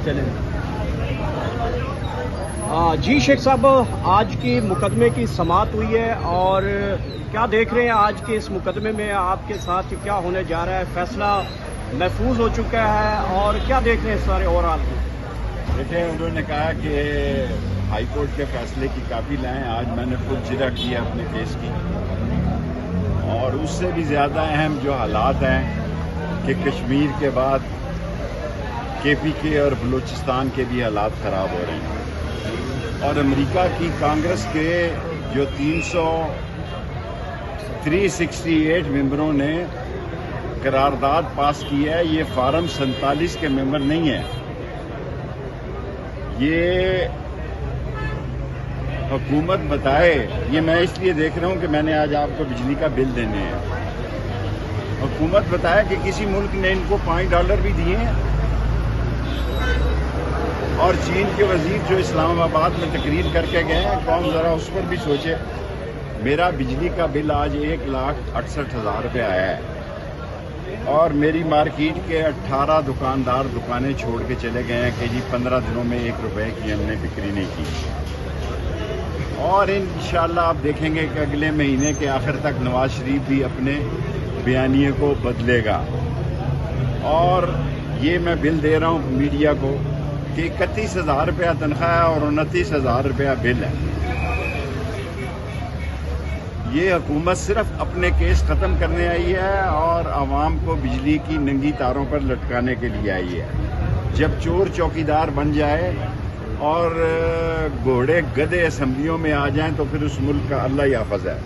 چلیں جی شیخ صاحب، آج کی مقدمے کی سماعت ہوئی ہے اور کیا دیکھ رہے ہیں آج کے اس مقدمے میں آپ کے ساتھ کیا ہونے جا رہا ہے؟ فیصلہ محفوظ ہو چکا ہے اور کیا دیکھ رہے ہیں سارے اوورآل میں؟ دیکھیں، انہوں نے کہا کہ ہائی کورٹ کے فیصلے کی کاپی لائیں. آج میں نے خود جرا کیا اپنے کیس کی، اور اس سے بھی زیادہ اہم جو حالات ہیں کہ کشمیر کے بعد کے پی کے اور بلوچستان کے بھی حالات خراب ہو رہے ہیں، اور امریکہ کی کانگریس کے جو 368 ممبروں نے قرارداد پاس کی ہے، یہ فارم 47 کے ممبر نہیں ہیں. یہ حکومت بتائے، یہ میں اس لیے دیکھ رہا ہوں کہ میں نے آج آپ کو بجلی کا بل دینے ہیں. حکومت بتائے کہ کسی ملک نے ان کو $5 بھی دیے ہیں، اور چین کے وزیر جو اسلام آباد میں تقریر کر کے گئے ہیں، قوم ذرا اس پر بھی سوچے. میرا بجلی کا بل آج 1,68,000 روپے آیا ہے، اور میری مارکیٹ کے 18 دکاندار دکانیں چھوڑ کے چلے گئے ہیں کہ جی 15 دنوں میں $1 کی ہم نے بکری نہیں کی. اور انشاءاللہ آپ دیکھیں گے کہ اگلے مہینے کے آخر تک نواز شریف بھی اپنے بیانیے کو بدلے گا. اور یہ میں بل دے رہا ہوں میڈیا کو کہ 31,000 روپیہ تنخواہ ہے اور 29,000 روپیہ بل ہے. یہ حکومت صرف اپنے کیس ختم کرنے آئی ہے اور عوام کو بجلی کی ننگی تاروں پر لٹکانے کے لیے آئی ہے. جب چور چوکیدار بن جائے اور گھوڑے گدھے اسمبلیوں میں آ جائیں تو پھر اس ملک کا اللہ ہی حافظ ہے.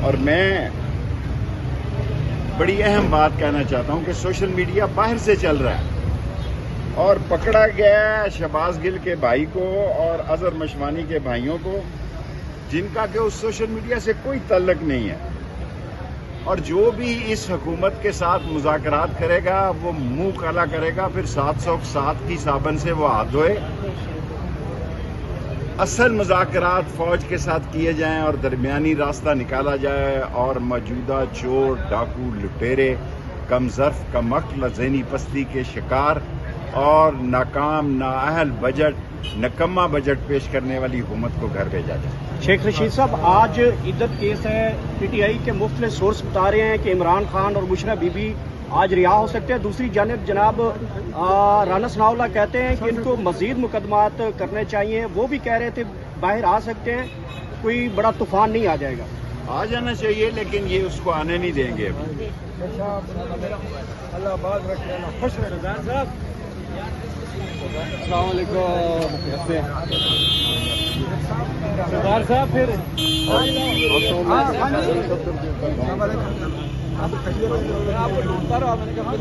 اور میں بڑی اہم بات کہنا چاہتا ہوں کہ سوشل میڈیا باہر سے چل رہا ہے، اور پکڑا گیا ہے شہباز گل کے بھائی کو اور اظہر مشوانی کے بھائیوں کو، جن کا کہ اس سوشل میڈیا سے کوئی تعلق نہیں ہے. اور جو بھی اس حکومت کے ساتھ مذاکرات کرے گا وہ منہ کالا کرے گا، پھر 707 کی صابن سے وہ ہاتھ دھوئے. اصل مذاکرات فوج کے ساتھ کیے جائیں اور درمیانی راستہ نکالا جائے، اور موجودہ چور ڈاکو لٹیرے کم ظرف کم عقل ذہنی پستی کے شکار اور ناکام نااہل بجٹ نکما بجٹ پیش کرنے والی حکومت کو گھر بھیجا جائے. شیخ رشید صاحب، آج عدت کیس ہے. پی ٹی آئی کے مختلف سورس بتا رہے ہیں کہ عمران خان اور بشرا بی بی آج رہا ہو سکتے ہیں. دوسری جانب جناب رانا ثناء اللہ کہتے ہیں کہ ان کو مزید مقدمات کرنے چاہیے. وہ بھی کہہ رہے تھے باہر آ سکتے ہیں، کوئی بڑا طوفان نہیں آ جائے گا. آ جانا چاہیے، لیکن یہ اس کو آنے نہیں دیں گے. اللہ آباد رکھے، خوش رہے. صاحب السلام علیکم. سردار صاحب پھر آپ کو ڈھونڈتا رہا، میں نے کہا